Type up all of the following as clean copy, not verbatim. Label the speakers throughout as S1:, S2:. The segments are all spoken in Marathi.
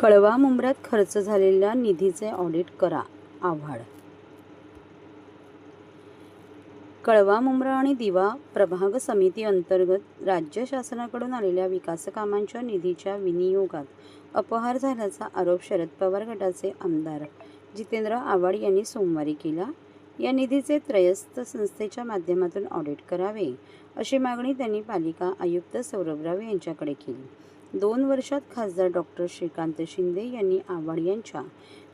S1: कळवा मुंब्र्यात खर्च झालेल्या निधीचे ऑडिट करा, आव्हाड. कळवा मुंब्रा आणि दिवा प्रभाग समिती अंतर्गत राज्य शासनाकडून आलेल्या विकास कामांच्या निधीच्या विनियोगात अपहार झाल्याचा आरोप शरद पवार गटाचे आमदार जितेंद्र आव्हाड यांनी सोमवारी केला. या निधीचे त्रयस्थ संस्थेच्या माध्यमातून ऑडिट करावे अशी मागणी त्यांनी पालिका आयुक्त सौरभ राव यांच्याकडे केली. 2 वर्षात खासदार डॉक्टर श्रीकांत शिंदे यांनी आव्हाड यांच्या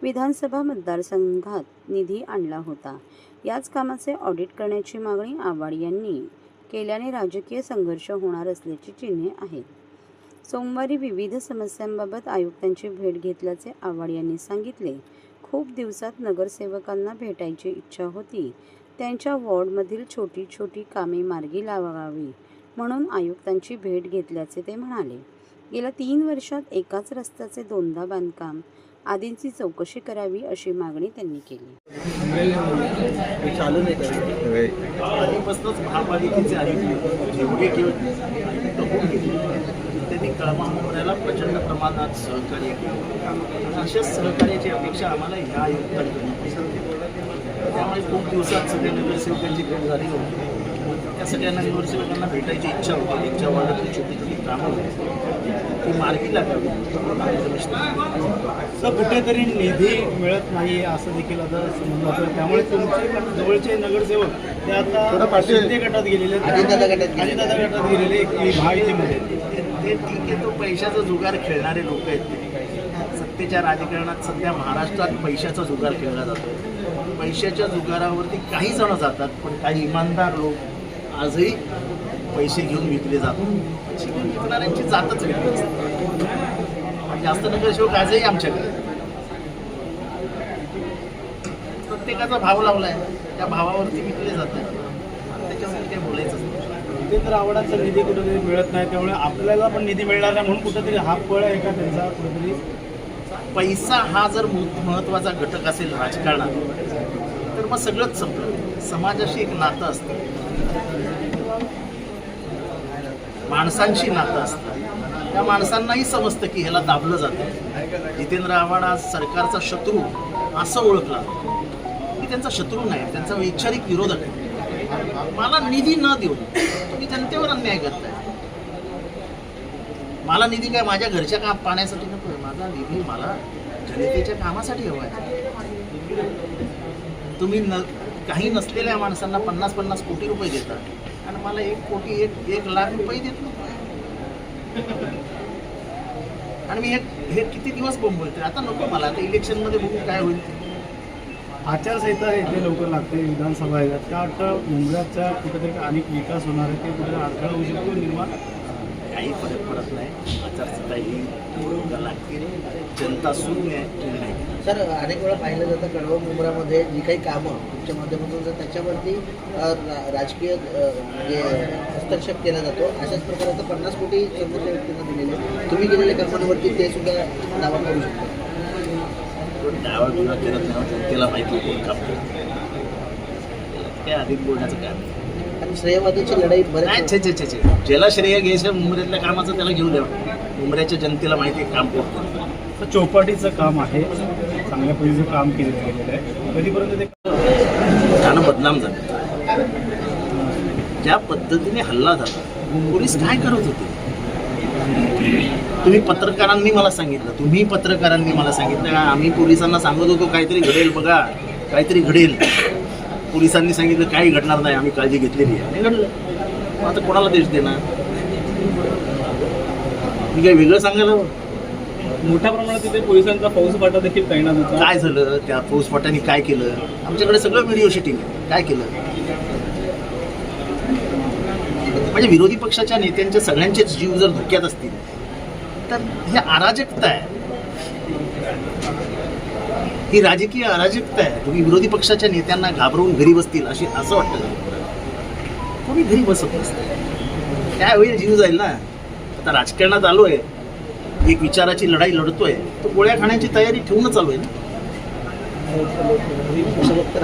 S1: विधानसभा मतदारसंघात निधी आणला होता. याच कामाचे ऑडिट करण्याची मागणी आव्हाड यांनी केल्याने राजकीय संघर्ष होणार असल्याची चिन्हे आहेत. सोमवारी विविध समस्यांबाबत आयुक्तांची भेट घेतल्याचे आव्हाड यांनी सांगितले. खूप दिवसात नगरसेवकांना भेटायची इच्छा होती. त्यांच्या वॉर्डमधील छोटी छोटी कामे मार्गी लावावी म्हणून आयुक्तांची भेट घेतल्याचे ते म्हणाले. गेल्या 3 वर्षात एकाच रस्त्याचे 2दा बांधकाम आदींची चौकशी करावी अशी मागणी त्यांनी केली.
S2: चालू नाही आधीपासूनच महापालिकेचे आयुक्त जेवढे त्यांनी कळवा मुंब्र्याला प्रचंड प्रमाणात सहकार्य केलं. अशाच सहकार्याची अपेक्षा आम्हाला ह्या आयुक्तांकडून. त्यामुळे खूप दिवसात सगळ्या नगरसेवकांची भेट झाली होती. त्या सगळ्या नगरसेवकांना भेटायची इच्छा होती. त्यांच्या वार्डातली छोटी छोटी कामं होती ती मार्गी लागावी.
S3: तर कुठेतरी निधी मिळत नाही असं देखील आता समजलं. त्यामुळे तुमचे जवळचे नगरसेवक ते आता शिंदे गटात गेलेले, अजितदादा गटात गेलेले महायुतीमध्ये.
S2: ते ठीक आहे, तो पैशाचा जुगार खेळणारे लोक आहेत. सत्तेच्या राजकारणात सध्या महाराष्ट्रात पैशाचा जुगार खेळला जातो. पैशाच्या जुगारावरती काही जण जातात, पण काही इमानदार लोक आजही पैसे घेऊन विकले जातात. विकणाऱ्यांची जातच वेगळी असते. जास्त नगरसेवक आजही आमच्याकडे प्रत्येकाचा भाव लावलाय, त्या भावावरती विकले जाते. त्याच्यासाठी काही बोलायचं असतं.
S3: ते तर आवडाचा निधी कुठेतरी मिळत नाही, त्यामुळे आपल्याला पण निधी मिळणार नाही म्हणून कुठेतरी हा पळ आहे का त्यांचा. कुठेतरी
S2: पैसा हा जर महत्त्वाचा घटक असेल राजकारणात तर मग सगळंच संपलं. समाजाशी एक नातं असतं, माणसांशी नातं असतं. त्या माणसांनाही समजतं की ह्याला दाबलं जातं. जितेंद्र आव्हाड आज सरकारचा शत्रू असं ओळखला की त्यांचा शत्रू नाही, त्यांचा वैचारिक विरोधक आहे. मला निधी न देऊन तुम्ही जनतेवर अन्याय करताय. मला निधी काय माझ्या घरच्या पाण्यासाठी नको आहे. माझा निधी मला जनतेच्या कामासाठी हवा आहे. तुम्ही काही नसलेल्या माणसांना 50-50 कोटी रुपये देतात आणि मला 1 कोटी 1 लाख रुपये देत नको. आणि मी हे किती दिवस बोंबलतोय. आता नको मला. आता इलेक्शनमध्ये बघू काय होईल.
S3: आचारसंहिता इथे लवकर लागते, विधानसभा आहे. त्या वाटतं मुंब्र्याचा कुठेतरी अनेक विकास होणार आहे, ते कुठेतरी अडथळा होऊ शकतो निर्माण.
S2: काही फरक पडत नाही. आचारसंहिता ही लागते. जनता शून्य आहे.
S4: सर, अनेक वेळा पाहिलं जातं कळवा मुंब्रामध्ये जी काही कामं तुमच्या माध्यमातून जर त्याच्यावरती राजकीय म्हणजे हस्तक्षेप केला जातो. अशाच प्रकारचं 50 कोटी समोरच्या व्यक्तींना दिलेले, तुम्ही केलेल्या कामांवरती ते सुद्धा दावा करू शकतो.
S2: दावा बिवा करत नाही. जनतेला माहिती कोण काम करतं. काय अधिक बोलण्याचं काय नाही.
S4: आणि श्रेयवादाची लढाई बऱ्याच
S2: छे ज्याला श्रेय घ्यायचं मुंब्र्यातल्या कामाचं त्याला घेऊ द्यावं. मुंब्र्याच्या जनतेला माहिती आहे काम कोण करतं.
S3: तर चौपाटीचं काम आहे, चांगल्या पद्धतीचं काम केलं गेलेलं आहे. कधीपर्यंत ते
S2: त्यानं बदनाम झालं. ज्या पद्धतीने हल्ला झाला, पोलीस काय करत होते. तुम्ही पत्रकारांनी मला सांगितलं का आम्ही पोलिसांना सांगत होतो काहीतरी घडेल, बघा काहीतरी घडेल. पोलिसांनी सांगितलं काही घडणार नाही, आम्ही काळजी घेतलेली आहे. नाही घडलं. मग आता कोणाला देश देणार. मी काही वेगळं सांगायला.
S3: मोठ्या प्रमाणात तिथे पोलिसांचा फौजफाटा देखील तैनात होता.
S2: काय झालं त्या फौजफाट्याने काय केलं. आमच्याकडे सगळं व्हिडिओ शूटिंग आहे. काय केलं म्हणजे विरोधी पक्षाच्या नेत्यांचे सगळ्यांचेच जीव जर धोक्यात असतील तर हे अराजकता आहे. ही राजकीय अराजकता आहे. तुम्ही विरोधी पक्षाच्या नेत्यांना घाबरवून घरी बसतील असं वाटतं. कोणी घरी बसत नसतं. काय होईल, जीव जाईल ना. आता राजकारणात आलो आहे, एक विचाराची लढाई लढतोय, तो गोळ्या खाण्याची तयारी ठेवूनच चालू आहे ना.
S4: फक्त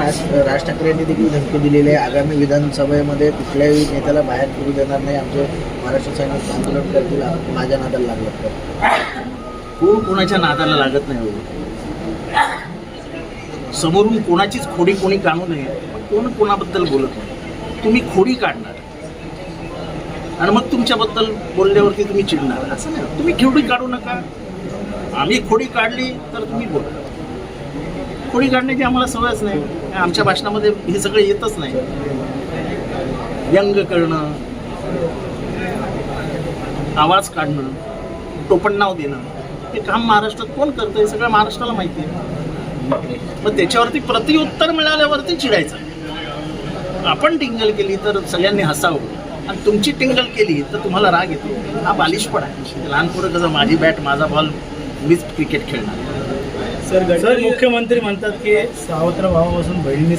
S4: राज ठाकरेंनी देखील धमकी दिलेली आहे. आगामी विधानसभेमध्ये कुठल्याही नेत्याला बाहेर फिरू देणार नाही. आमचे महाराष्ट्र सैनिक आंदोलन करतील, माझ्या नादाला लागलं तर.
S2: कोण कोणाच्या नादाला लागत नाही हो. समोरून कोणाचीच खोडी कोणी काढू नये, पण कोण कोणाबद्दल बोलत नाही. तुम्ही खोडी काढणार आणि मग तुमच्याबद्दल बोलल्यावरती तुम्ही चिडणार, असं नाही. तुम्ही खोडी काढू नका. आम्ही खोडी काढली तर तुम्ही बोला. खोडी काढण्याची आम्हाला सवयच नाही. आमच्या भाषणामध्ये हे सगळं येतच नाही. व्यंग करणं, आवाज काढणं, टोपणनाव देणं, हे काम महाराष्ट्रात कोण करतं हे सगळं महाराष्ट्राला माहिती आहे. मग त्याच्यावरती प्रत्युत्तर मिळाल्यावरती चिडायचं. आपण टिंगल केली तर सगळ्यांनी हसावं आणि तुमची टिंगल केली तर तुम्हाला राग येतो. हा बालिशपणा आहे. लहान पोरं कसं माझी बॅट माझा बॉल मीच क्रिकेट खेळणार.
S3: सर मुख्यमंत्री म्हणतात की सावत्र भावापासून बहिणीने